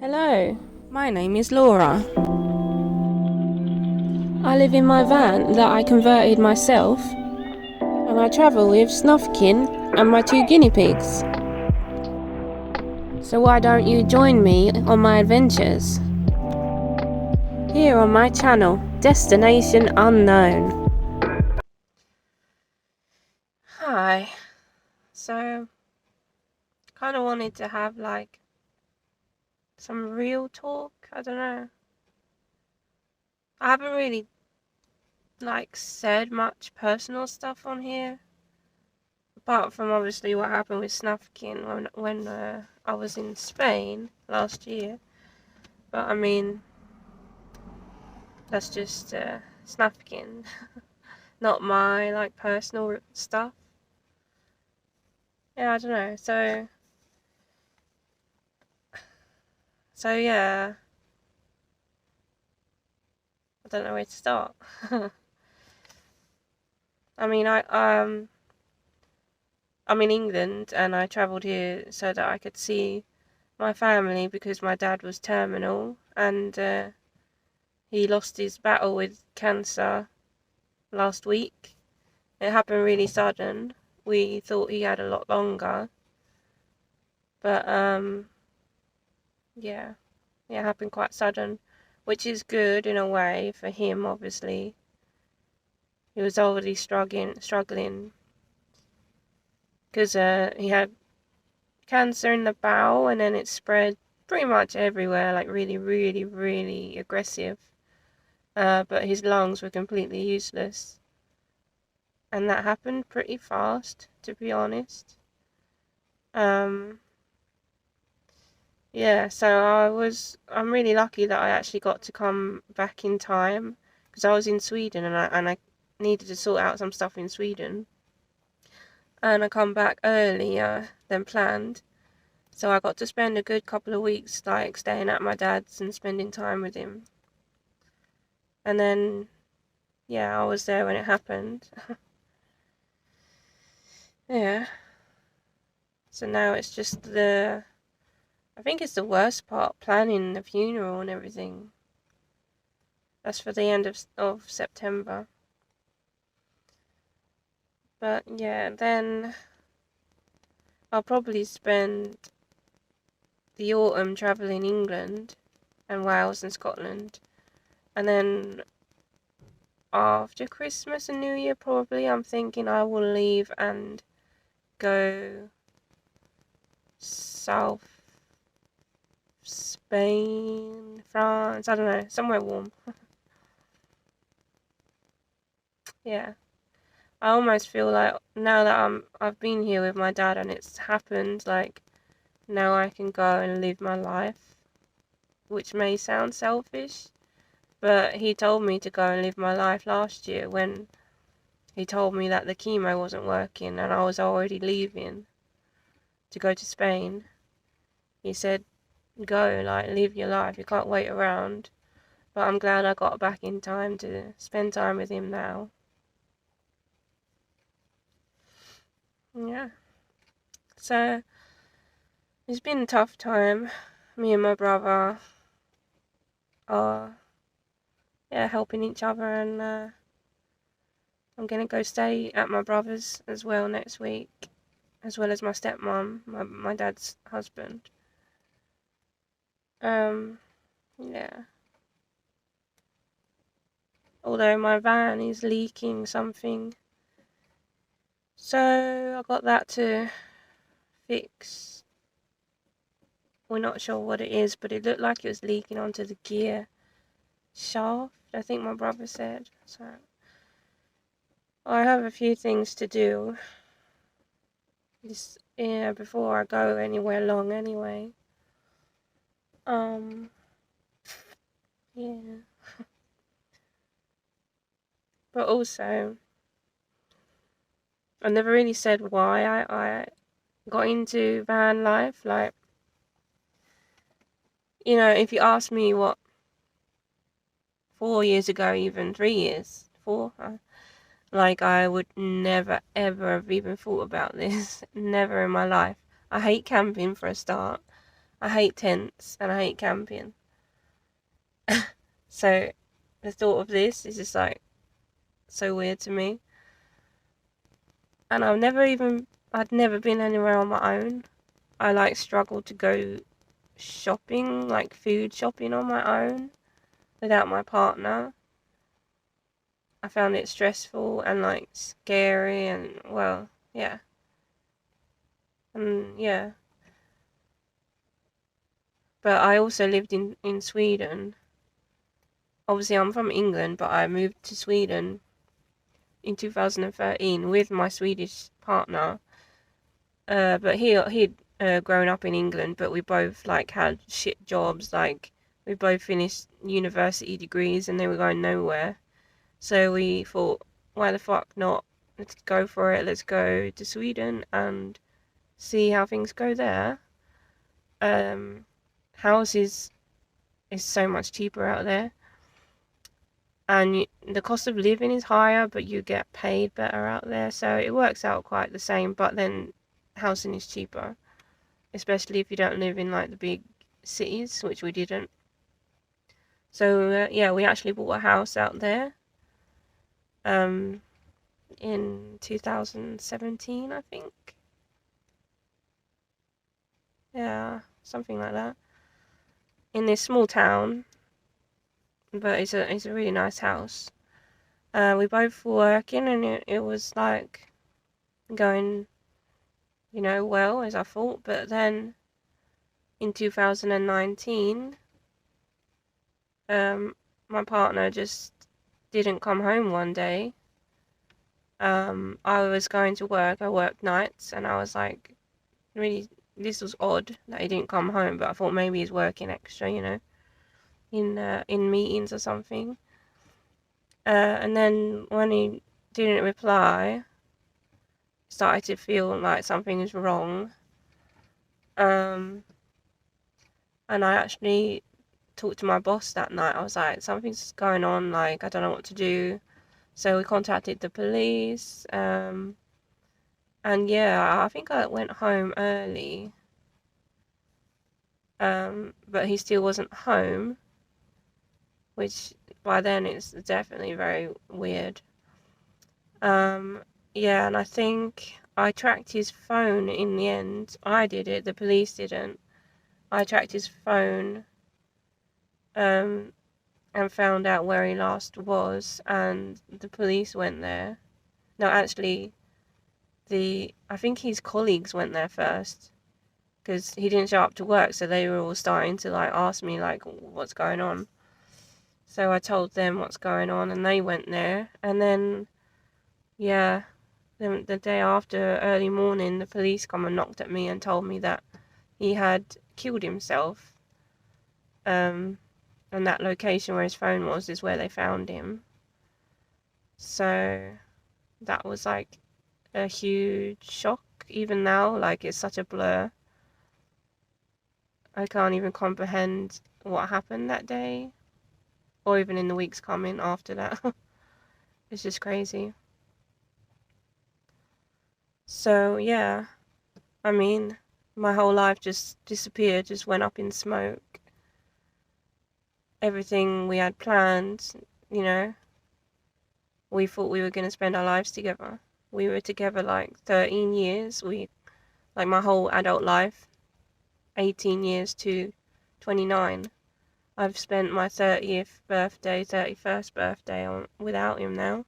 Hello, my name is Laura. I live in my van that I converted myself, and I travel with Snuffkin and my two guinea pigs. So why don't you join me on my adventures? Here on my channel, Destination Unknown. Hi. So, kind of wanted to have some real talk. I don't know. I haven't really said much personal stuff on here. Apart from obviously what happened with Snufkin when I was in Spain last year. But I mean, that's just Snufkin, not my personal stuff. Yeah, I don't know. So yeah, I don't know where to start. I mean, I'm in England and I travelled here so that I could see my family because my dad was terminal and he lost his battle with cancer last week. It happened really sudden. We thought he had a lot longer. But yeah, it happened quite sudden, which is good in a way for him, obviously. He was already struggling because he had cancer in the bowel and then it spread pretty much everywhere, like really, really, really aggressive. But his lungs were completely useless. And that happened pretty fast, to be honest. Yeah, so I'm really lucky that I actually got to come back in time because I was in Sweden and I needed to sort out some stuff in Sweden. And I come back earlier than planned. So I got to spend a good couple of weeks staying at my dad's and spending time with him. And then yeah, I was there when it happened. Yeah. So now it's just I think it's the worst part, planning the funeral and everything. That's for the end of September. But yeah, then I'll probably spend the autumn travelling England and Wales and Scotland. And then after Christmas and New Year, probably I'm thinking I will leave and go south Spain, France, I don't know, somewhere warm. Yeah. I almost feel like now that I've been here with my dad and it's happened, now I can go and live my life, which may sound selfish, but he told me to go and live my life last year when he told me that the chemo wasn't working and I was already leaving to go to Spain. He said, go, live your life, you can't wait around. But I'm glad I got back in time to spend time with him now. Yeah. So, it's been a tough time. Me and my brother are, yeah, helping each other, and I'm gonna go stay at my brother's as well next week, as well as my stepmom, my dad's husband. Yeah. Although my van is leaking something, so I got that to fix. We're not sure what it is, but it looked like it was leaking onto the gear shaft, I think my brother said. So I have a few things to do before I go anywhere long anyway. Yeah. But also, I never really said why I got into van life. If you ask me what 4 years ago, even 3 years, I would never ever have even thought about this. Never in my life. I hate camping for a start. I hate tents and I hate camping. So the thought of this is just like so weird to me. And I'd never been anywhere on my own. I like struggled to go shopping, like food shopping on my own without my partner. I found it stressful and like scary and well, yeah. And yeah. But I also lived in Sweden. Obviously I'm from England, but I moved to Sweden in 2013 with my Swedish partner. But he'd grown up in England, but we both like had shit jobs. Like we both finished university degrees, and they were going nowhere. So we thought, why the fuck not? Let's go for it. Let's go to Sweden and see how things go there. Um, houses is so much cheaper out there, and the cost of living is higher, but you get paid better out there. So it works out quite the same. But then housing is cheaper, especially if you don't live in like the big cities, which we didn't. So yeah, we actually bought a house out there um, in 2017, I think. Yeah, something like that. In this small town, but it's a really nice house. We both were working, and it was like going, well as I thought. But then in 2019, my partner just didn't come home one day. I was going to work. I worked nights, and I was like, really, this was odd that he didn't come home. But I thought maybe he's working extra, in meetings or something. And then when he didn't reply, started to feel like something is wrong. And I actually talked to my boss that night. I was like, something's going on. Like I don't know what to do. So we contacted the police. And yeah, I think I went home early. But he still wasn't home, which by then it's definitely very weird. Yeah, and I think I tracked his phone in the end. I did it, the police didn't. I tracked his phone, and found out where he last was, and the police went there. No, actually, I think his colleagues went there first, because he didn't show up to work, so they were all starting to like ask me like what's going on. So I told them what's going on, and they went there, and then yeah, the day after, early morning, the police come and knocked at me and told me that he had killed himself. And that location where his phone was is where they found him. So that was like a huge shock. Even now, like it's such a blur. I can't even comprehend what happened that day, or even in the weeks coming after that. It's just crazy. So yeah, I mean, my whole life just disappeared, just went up in smoke. Everything we had planned, you know, we thought we were going to spend our lives together. We were together like 13 years. Like my whole adult life, 18 years to 29. I've spent my 30th birthday, 31st birthday without him now.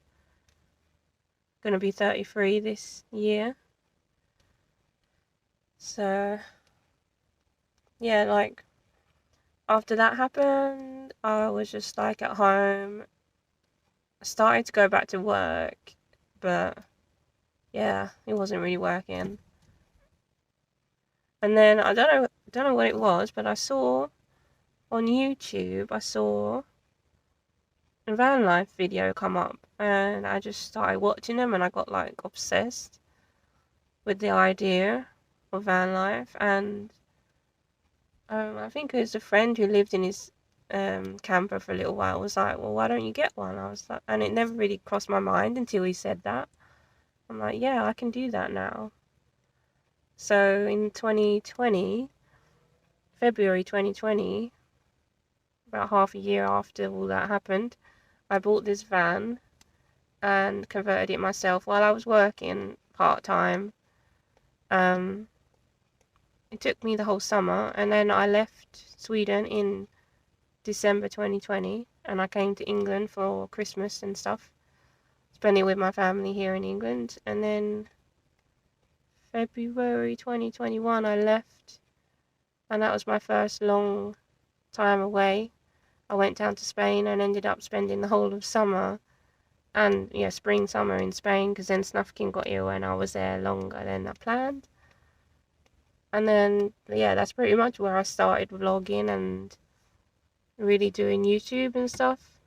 Gonna be 33 this year. So, yeah, like, after that happened, I was just like at home. I started to go back to work, but yeah, it wasn't really working. And then I don't know what it was, but I saw on YouTube, I saw a van life video come up, and I just started watching them, and I got like obsessed with the idea of van life. And I think it was a friend who lived in his camper for a little while was like, well, why don't you get one? I was like, and it never really crossed my mind until he said that. I'm like, yeah, I can do that now. So in 2020, February 2020, about half a year after all that happened, I bought this van and converted it myself while I was working part-time. Um, it took me the whole summer, and then I left Sweden in December 2020, and I came to England for Christmas and stuff, spending it with my family here in England. And then February 2021 I left, and that was my first long time away. I went down to Spain and ended up spending the whole of summer and spring summer in Spain, because then Snufkin got ill and I was there longer than I planned. And then that's pretty much where I started vlogging and really doing YouTube and stuff.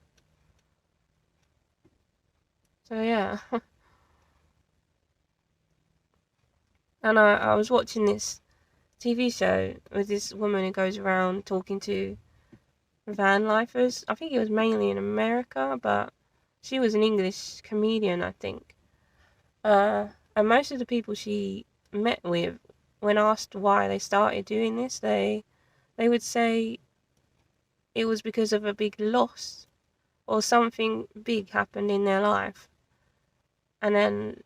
So yeah. And I was watching this TV show with this woman who goes around talking to van lifers. I think it was mainly in America, but she was an English comedian, I think. And most of the people she met with, when asked why they started doing this, they would say it was because of a big loss or something big happened in their life, and then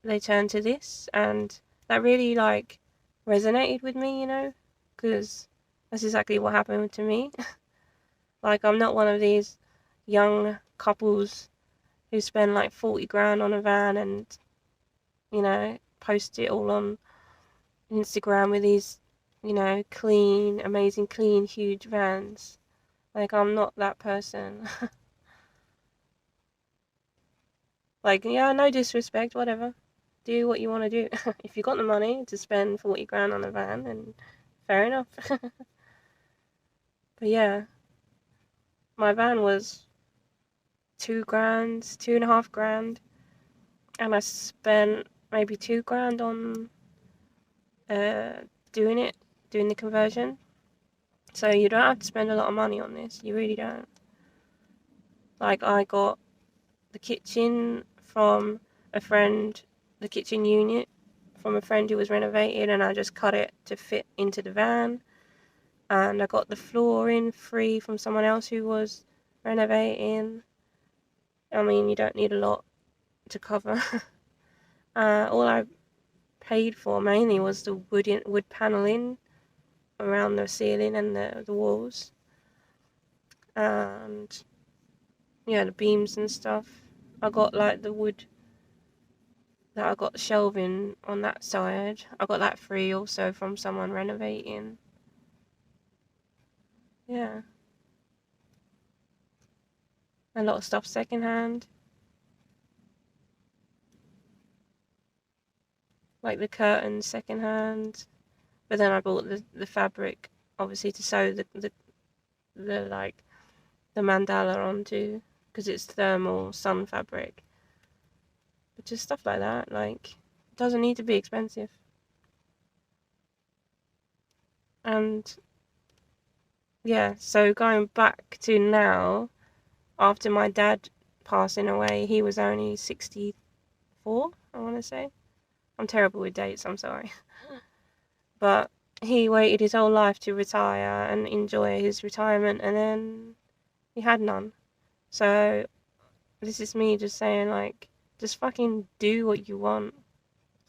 they turned to this, and that really resonated with me, because that's exactly what happened to me. Like, I'm not one of these young couples who spend like 40 grand on a van and post it all on Instagram with these clean, amazing, clean, huge vans. Like, I'm not that person. Like, yeah, no disrespect, whatever. Do what you want to do. If you got the money to spend 40 grand on a van, then fair enough. But yeah, my van was 2 grand, 2.5 grand, and I spent maybe 2 grand on uh doing the conversion. So you don't have to spend a lot of money on this. You really don't. Like, I got the kitchen from a friend, the kitchen unit from a friend who was renovating, and I just cut it to fit into the van. And I got the flooring free from someone else who was renovating. I mean, you don't need a lot to cover. All I paid for mainly was the wood paneling around the ceiling and the walls, and the beams and stuff. I got like the wood that I got shelving on that side. I got that free also from someone renovating. Yeah, a lot of stuff secondhand, like the curtains secondhand. But then I bought the fabric, obviously, to sew the like the mandala onto, because it's thermal sun fabric. But just stuff like that, like, it doesn't need to be expensive. And yeah, so going back to now, after my dad passing away, he was only 64, I want to say. I'm terrible with dates, I'm sorry. But he waited his whole life to retire and enjoy his retirement, and then he had none. So this is me just saying, like, just fucking do what you want.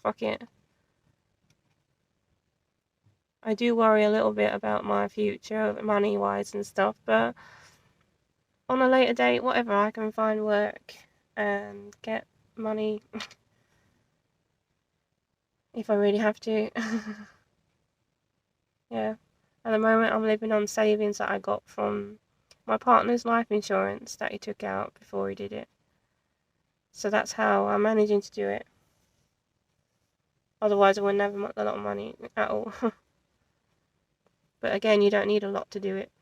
Fuck it. I do worry a little bit about my future, money-wise and stuff, but on a later date, whatever, I can find work and get money if I really have to. Yeah. At the moment, I'm living on savings that I got from my partner's life insurance that he took out before he did it. So that's how I'm managing to do it. Otherwise, I wouldn't have a lot of money at all. But again, you don't need a lot to do it.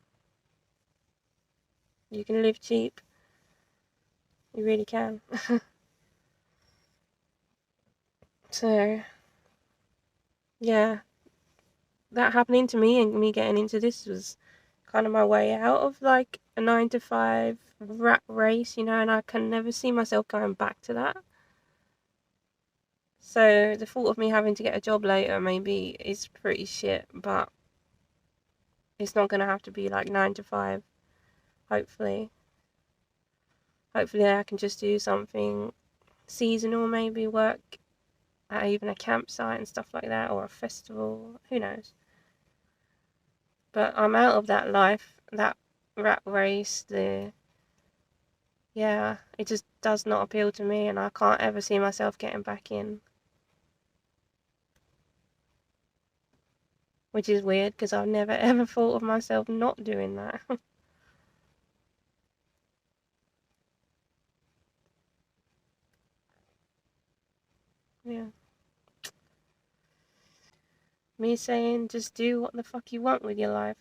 You can live cheap. You really can. So, yeah, that happening to me and me getting into this was kind of my way out of like a 9 to 5 rat race, and I can never see myself going back to that. So the thought of me having to get a job later maybe is pretty shit, but It's not gonna have to be like 9 to 5. Hopefully, I can just do something seasonal, maybe work at even a campsite and stuff like that, or a festival. Who knows? But I'm out of that life, that rat race. Yeah, it just does not appeal to me, and I can't ever see myself getting back in. Which is weird because I've never ever thought of myself not doing that. Yeah. Me saying just do what the fuck you want with your life.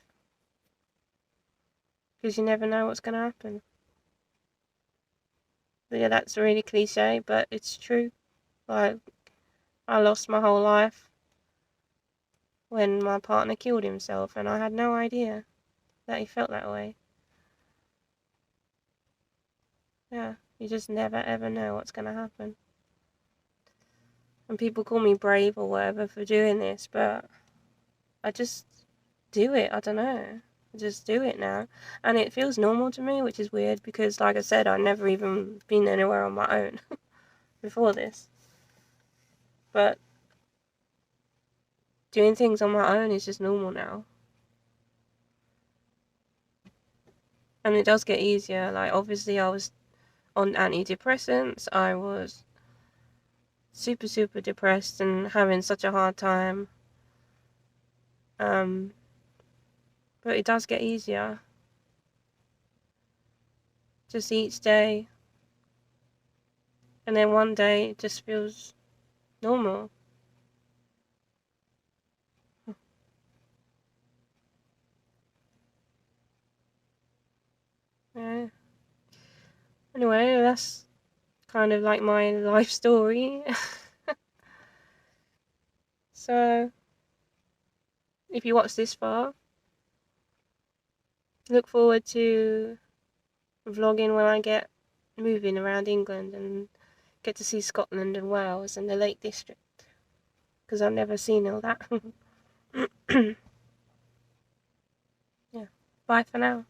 Because you never know what's going to happen. Yeah, that's really cliche, but it's true. Like, I lost my whole life when my partner killed himself, and I had no idea that he felt that way. Yeah, you just never ever know what's going to happen. And people call me brave or whatever for doing this, but I just do it. I don't know. I just do it now. And it feels normal to me, which is weird because, like I said, I've never even been anywhere on my own before this. But doing things on my own is just normal now. And it does get easier. Like, obviously, I was on antidepressants. I was super, super depressed and having such a hard time. But it does get easier. Just each day. And then one day it just feels normal. Yeah. Anyway, that's kind of like my life story. So, if you watch this far, look forward to vlogging when I get moving around England and get to see Scotland and Wales and the Lake District. Because I've never seen all that. Yeah. Bye for now.